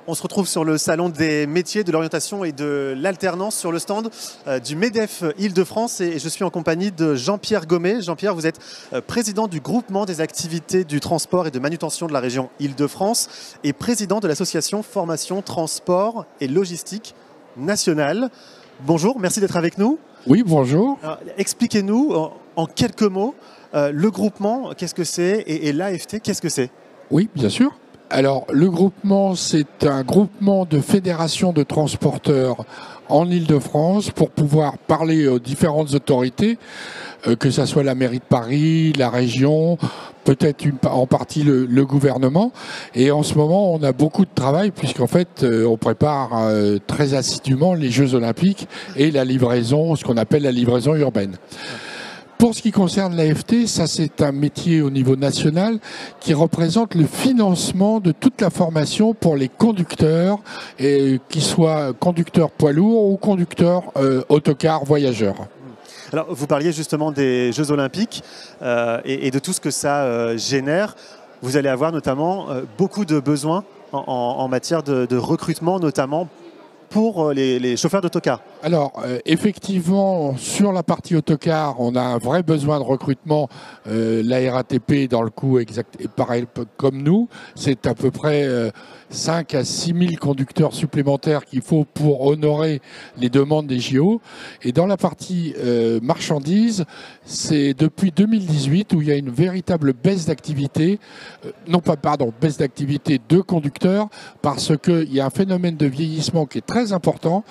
On se retrouve sur le salon des métiers, de l'orientation et de l'alternance sur le stand du MEDEF Île-de-France et je suis en compagnie de Jean-Pierre Gommet. Jean-Pierre, vous êtes président du groupement des activités du transport et de manutention de la région Île-de-France et président de l'association Formation, Transport et Logistique Nationale. Bonjour, merci d'être avec nous. Oui, bonjour. Expliquez-nous en quelques mots le groupement, qu'est-ce que c'est et l'AFT, qu'est-ce que c'est? Oui, bien sûr. Alors, le groupement, c'est un groupement de fédérations de transporteurs en Île-de-France pour pouvoir parler aux différentes autorités, que ce soit la mairie de Paris, la région, peut-être en partie le gouvernement. Et en ce moment, on a beaucoup de travail puisqu'en fait, on prépare très assidûment les Jeux Olympiques et la livraison, ce qu'on appelle la livraison urbaine. Pour ce qui concerne l'AFT, ça c'est un métier au niveau national qui représente le financement de toute la formation pour les conducteurs, qu'ils soient conducteurs poids lourds ou conducteurs autocars voyageurs. Alors vous parliez justement des Jeux Olympiques et de tout ce que ça génère. Vous allez avoir notamment beaucoup de besoins en matière de recrutement, notamment pour les chauffeurs d'autocar. Alors, effectivement, sur la partie autocar, on a un vrai besoin de recrutement. La RATP, dans le coup exact, est pareil comme nous. C'est à peu près 5 à 6 000 conducteurs supplémentaires qu'il faut pour honorer les demandes des JO. Et dans la partie marchandises, c'est depuis 2018 où il y a une véritable baisse d'activité, baisse d'activité de conducteurs, parce qu'il y a un phénomène de vieillissement qui est très important.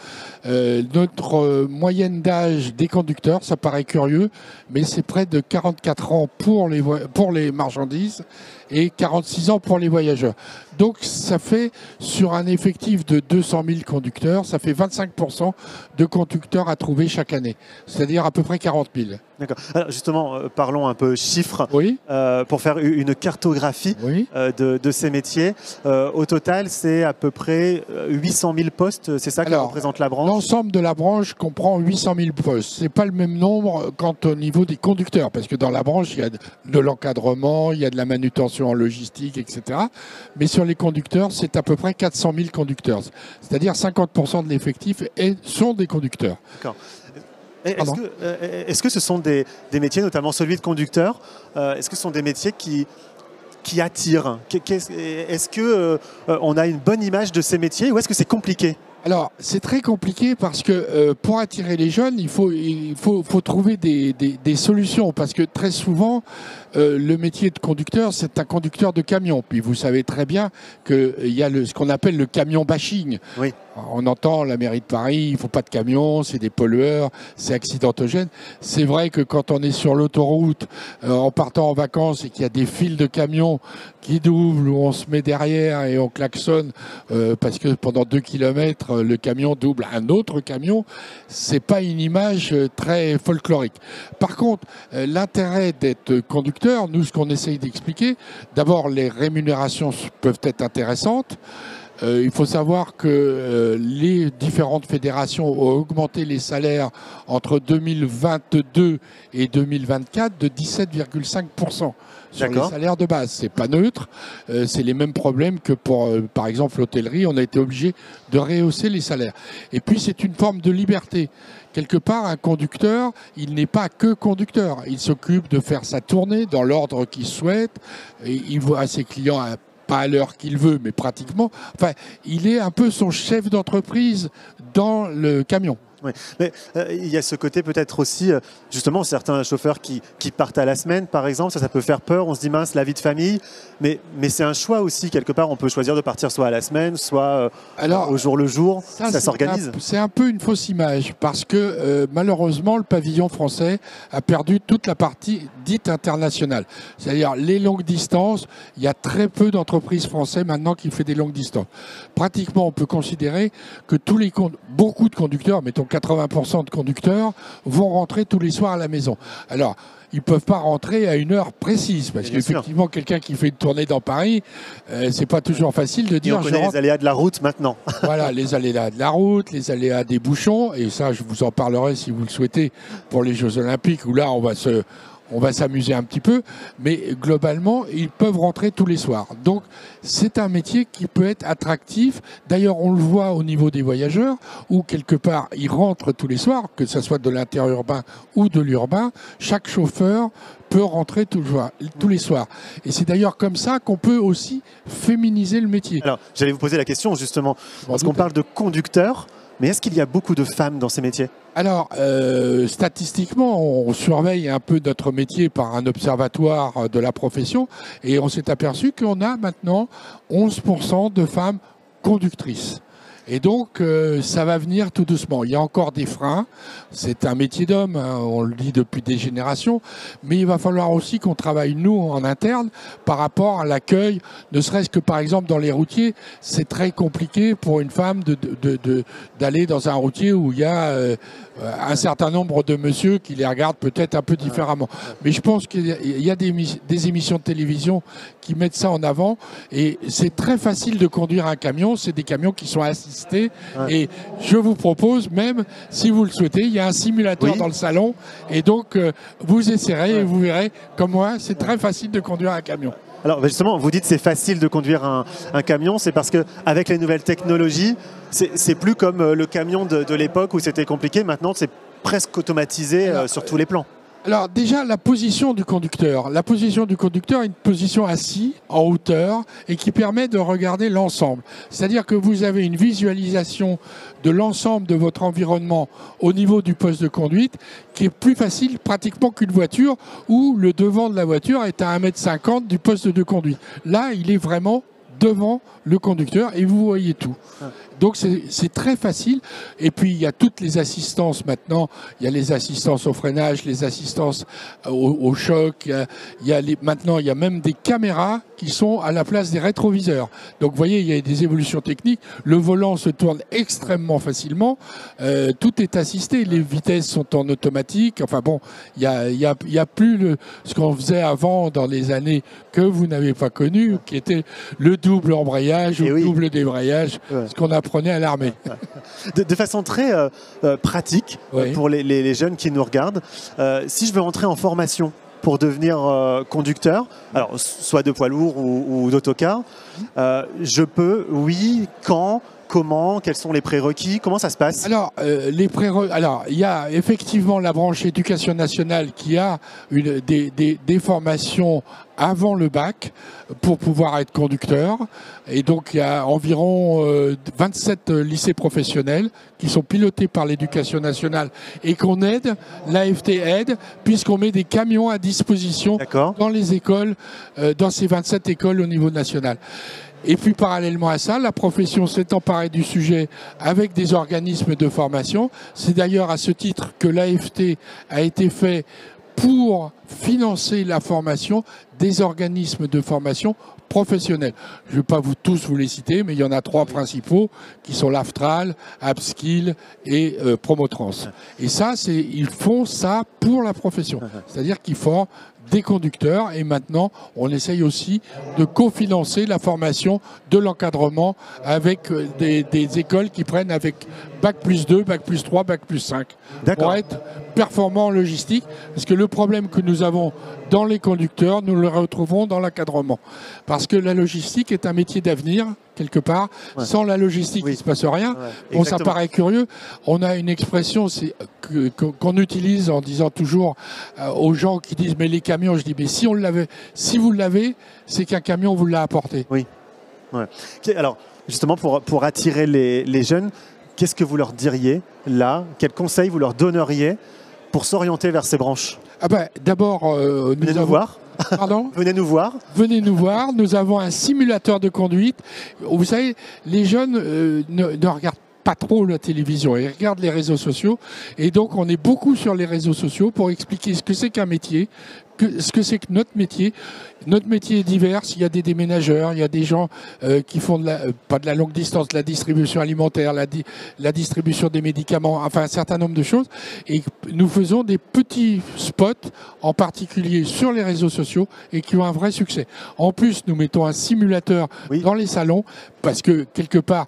Notre moyenne d'âge des conducteurs, ça paraît curieux, mais c'est près de 44 ans pour les marchandises et 46 ans pour les voyageurs. Donc ça fait, sur un effectif de 200 000 conducteurs, ça fait 25% de conducteurs à trouver chaque année, c'est-à-dire à peu près 40 000. D'accord. Alors justement, parlons un peu chiffres, oui. Pour faire une cartographie oui. de ces métiers. Au total, c'est à peu près 800 000 postes, c'est ça que représente la branche? L'ensemble de la branche comprend 800 000 postes. Ce n'est pas le même nombre quant au niveau des conducteurs, parce que dans la branche, il y a de l'encadrement, il y a de la manutention en logistique, etc. Mais sur les conducteurs, c'est à peu près 400 000 conducteurs. C'est-à-dire 50% de l'effectif sont des conducteurs. D'accord. Est-ce que ce sont des métiers, notamment celui de conducteur, est-ce que ce sont des métiers qui attirent? Est-ce qu'on a une bonne image de ces métiers ou est-ce que c'est compliqué? Alors, c'est très compliqué parce que pour attirer les jeunes, il faut trouver des solutions. Parce que très souvent, le métier de conducteur, c'est un conducteur de camion. Puis vous savez très bien qu'il y a ce qu'on appelle le camion bashing. Oui. On entend la mairie de Paris, il ne faut pas de camions, c'est des pollueurs, c'est accidentogène. C'est vrai que quand on est sur l'autoroute, en partant en vacances et qu'il y a des files de camions qui doublent, où on se met derrière et on klaxonne parce que pendant 2 kilomètres, le camion double un autre camion, c'est pas une image très folklorique. Par contre, l'intérêt d'être conducteur, nous, ce qu'on essaye d'expliquer, d'abord, les rémunérations peuvent être intéressantes. Il faut savoir que les différentes fédérations ont augmenté les salaires entre 2022 et 2024 de 17,5% sur les salaires de base. C'est pas neutre, c'est les mêmes problèmes que pour, par exemple, l'hôtellerie. On a été obligé de rehausser les salaires. Et puis, c'est une forme de liberté. Quelque part, un conducteur, il n'est pas que conducteur. Il s'occupe de faire sa tournée dans l'ordre qu'il souhaite. Et il voit ses clients pas à l'heure qu'il veut, mais pratiquement. Enfin, il est un peu son chef d'entreprise dans le camion. Oui, mais il y a ce côté peut-être aussi, justement, certains chauffeurs qui partent à la semaine, par exemple, ça peut faire peur, on se dit mince, la vie de famille, mais c'est un choix aussi, quelque part, on peut choisir de partir soit à la semaine, soit au jour le jour, ça s'organise. C'est un peu une fausse image, parce que malheureusement, le pavillon français a perdu toute la partie dite internationale. C'est-à-dire les longues distances, il y a très peu d'entreprises françaises maintenant qui font des longues distances. Pratiquement, on peut considérer que beaucoup de conducteurs, mettons 80% de conducteurs, vont rentrer tous les soirs à la maison. Alors, ils ne peuvent pas rentrer à une heure précise, parce qu'effectivement, quelqu'un qui fait une tournée dans Paris, c'est pas toujours facile de dire... Et on connaît les aléas de la route maintenant. Voilà, les aléas de la route, les aléas des bouchons, et ça, je vous en parlerai si vous le souhaitez pour les Jeux Olympiques, où là, on va s'amuser un petit peu, mais globalement, ils peuvent rentrer tous les soirs. Donc, c'est un métier qui peut être attractif. D'ailleurs, on le voit au niveau des voyageurs, où quelque part, ils rentrent tous les soirs, que ce soit de l'interurbain ou de l'urbain. Chaque chauffeur peut rentrer tous les soirs. Et c'est d'ailleurs comme ça qu'on peut aussi féminiser le métier. Alors, j'allais vous poser la question, justement, parce qu'on parle de conducteurs, mais est-ce qu'il y a beaucoup de femmes dans ces métiers? Alors, statistiquement, on surveille un peu notre métier par un observatoire de la profession et on s'est aperçu qu'on a maintenant 11% de femmes conductrices. Et donc, ça va venir tout doucement. Il y a encore des freins. C'est un métier d'homme, hein, on le dit depuis des générations. Mais il va falloir aussi qu'on travaille, nous, en interne, par rapport à l'accueil. Ne serait-ce que, par exemple, dans les routiers, c'est très compliqué pour une femme d'aller dans un routier où il y a un certain nombre de messieurs qui les regardent peut-être un peu différemment. Mais je pense qu'il y a des émissions de télévision qui mettent ça en avant. Et c'est très facile de conduire un camion. C'est des camions qui sont assistés. Et je vous propose même, si vous le souhaitez, il y a un simulateur dans le salon. Et donc, vous essayerez et vous verrez, comme moi, c'est très facile de conduire un camion. Alors justement, vous dites que c'est facile de conduire un camion, c'est parce qu'avec les nouvelles technologies, c'est plus comme le camion de l'époque où c'était compliqué. Maintenant, c'est presque automatisé sur tous les plans. Alors déjà, la position du conducteur. La position du conducteur est une position assise, en hauteur, et qui permet de regarder l'ensemble. C'est-à-dire que vous avez une visualisation de l'ensemble de votre environnement au niveau du poste de conduite qui est plus facile pratiquement qu'une voiture où le devant de la voiture est à 1,50 m du poste de conduite. Là, il est vraiment devant le conducteur et vous voyez tout. Donc c'est très facile. Et puis il y a toutes les assistances maintenant. Il y a les assistances au freinage, les assistances au choc. Maintenant il y a même des caméras qui sont à la place des rétroviseurs. Donc vous voyez, il y a des évolutions techniques. Le volant se tourne extrêmement facilement. Tout est assisté. Les vitesses sont en automatique. Enfin bon, il y a plus ce qu'on faisait avant dans les années que vous n'avez pas connu, qui était le double embrayage ou le double débrayage, ce qu'on apprenait à l'armée. De façon très pratique, pour les jeunes qui nous regardent, si je veux entrer en formation pour devenir conducteur, alors soit de poids lourd ou d'autocar, je peux, quand, comment, quels sont les prérequis, comment ça se passe? Alors, il y a effectivement la branche éducation nationale qui a des formations avant le bac pour pouvoir être conducteur. Et donc, il y a environ 27 lycées professionnels qui sont pilotés par l'éducation nationale et qu'on aide, l'AFT aide, puisqu'on met des camions à disposition dans les écoles, dans ces 27 écoles au niveau national. Et puis parallèlement à ça, la profession s'est emparée du sujet avec des organismes de formation. C'est d'ailleurs à ce titre que l'AFT a été fait pour financer la formation des organismes de formation professionnels. Je ne vais pas tous vous les citer, mais il y en a 3 principaux qui sont l'AFTRAL, Upskill et Promotrans. Et ça, ils font ça pour la profession. C'est-à-dire qu'ils forment des conducteurs et maintenant on essaye aussi de cofinancer la formation de l'encadrement avec des écoles qui prennent avec Bac+2, Bac+3, Bac+5 pour être performants en logistique, parce que le problème que nous avons dans les conducteurs, nous le retrouvons dans l'encadrement, parce que la logistique est un métier d'avenir quelque part. Sans la logistique, il ne se passe rien. Bon, ça paraît curieux. On a une expression qu'on utilise en disant toujours aux gens qui disent mais les camions, je dis mais si vous l'avez, c'est qu'un camion vous l'a apporté. Oui. Alors justement pour attirer les jeunes, qu'est-ce que vous leur diriez là? Quels conseils vous leur donneriez pour s'orienter vers ces branches? D'abord, venez nous voir. Pardon? Venez nous voir. Venez nous voir. Nous avons un simulateur de conduite. Vous savez, les jeunes ne regardent pas trop la télévision, ils regardent les réseaux sociaux. Et donc, on est beaucoup sur les réseaux sociaux pour expliquer ce que c'est qu'un métier, ce que c'est que notre métier. Notre métier est divers. Il y a des déménageurs, il y a des gens qui font pas de la longue distance, de la distribution alimentaire, la distribution des médicaments, enfin un certain nombre de choses. Et nous faisons des petits spots, en particulier sur les réseaux sociaux, et qui ont un vrai succès. En plus, nous mettons un simulateur dans les salons, parce que quelque part,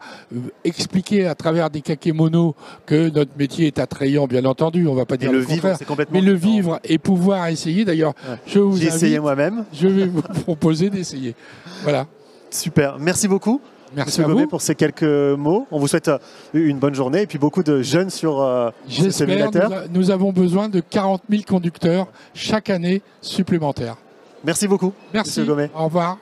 expliquer à travers des kakémonos que notre métier est attrayant, bien entendu, on ne va pas dire le contraire, mais le vivre et pouvoir essayer. D'ailleurs, je vous invite. J'ai essayé moi-même. Je vais vous proposer d'essayer. Voilà. Super. Merci beaucoup. Merci Monsieur à Gomé vous. pour ces quelques mots. On vous souhaite une bonne journée et puis beaucoup de jeunes sur ce simulateur. Nous avons besoin de 40 000 conducteurs chaque année supplémentaires. Merci beaucoup. Merci. Monsieur Gomé. Au revoir.